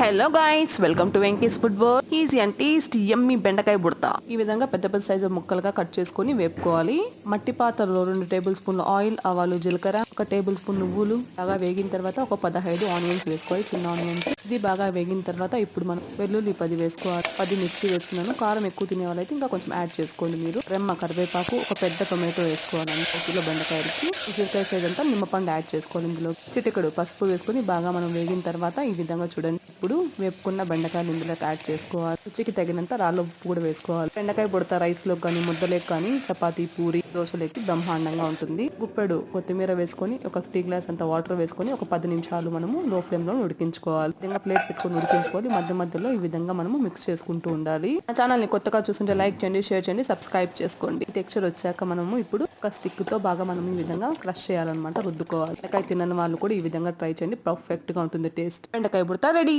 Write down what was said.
Hello guys, welcome to Venky's food world. Easy and tasty యమ్మీ బెండకాయ బుడత. ఈ విధంగా పెద్ద పెద్ద సైజు ముక్కలుగా కట్ చేసుకొని వేపుకోవాలి. మట్టి పాత్రలో 2 టేబుల్ స్పూన్లు ఆయిల్, ఆవాలు, జీలకర్ర, 1 టేబుల్ స్పూన్ నువ్వులు బాగా వేగిన తర్వాత ఒక 15 ఆనియన్స్ వేసుకోవాలి, చిన్న ఆనియన్స్. ఇది బాగా వేగిన తర్వాత ఇప్పుడు మనం వెల్లుల్లి 10 వేసుకోవాలి. 10 మిర్చి వేస్తున్నాను. కారం ఎక్కువ తినే వాళ్ళైతే ఇంకా కొంచెం యాడ్ చేసుకోండి. మీరు రెమ్మ కరివేపాకు, ఒక పెద్ద టొమాటో వేసుకోవాలి. 1 కిలో బెండకాయలకి ఉసిరికాయ సైజ్ అంతా నిమ్మపండు యాడ్ చేసుకోవాలి. ఇందులో చిటికెడు పసుపు వేసుకొని బాగా మనం వేగిన తర్వాత ఈ విధంగా చూడండి. ఇప్పుడు వేపుకున్న బెండకాయలు ఇందులోకి యాడ్ చేసుకోవాలి. రుచికి తగినంత రాళ్ళ ఉప్పు కూడా వేసుకోవాలి. బెండకాయ బుడత రైస్ లో కానీ, ముద్దలేకి కానీ, చపాతీ, పూరి, దోశలేకి బ్రహ్మాండంగా ఉంటుంది. గుప్పెడు కొత్తిమీర వేసుకొని, ఒక టీ గ్లాస్ అంత వాటర్ వేసుకొని ఒక 10 నిమిషాలు మనము లో ఫ్లేమ్ లో ఉడికించుకోవాలి. ఈ విధంగా ప్లేట్ పెట్టుకొని ఉడికించుకోవాలి. మధ్య మధ్యలో ఈ విధంగా మనము మిక్స్ చేసుకుంటూ ఉండాలి. నా ఛానల్ ని కొత్తగా చూస్తుంటే లైక్ చేయండి, షేర్ చేయండి, సబ్స్క్రైబ్ చేసుకోండి. టెక్స్చర్ వచ్చాక మనము ఇప్పుడు ఒక స్టిక్ తో బాగా మనం ఈ విధంగా క్రష్ చేయాలన్నమాట, రుద్దుకోవాలి. బెండకాయ తినని వాళ్ళు కూడా ఈ విధంగా ట్రై చేయండి. పర్ఫెక్ట్ గా ఉంటుంది టేస్ట్. బెండకాయ బుడత రెడీ.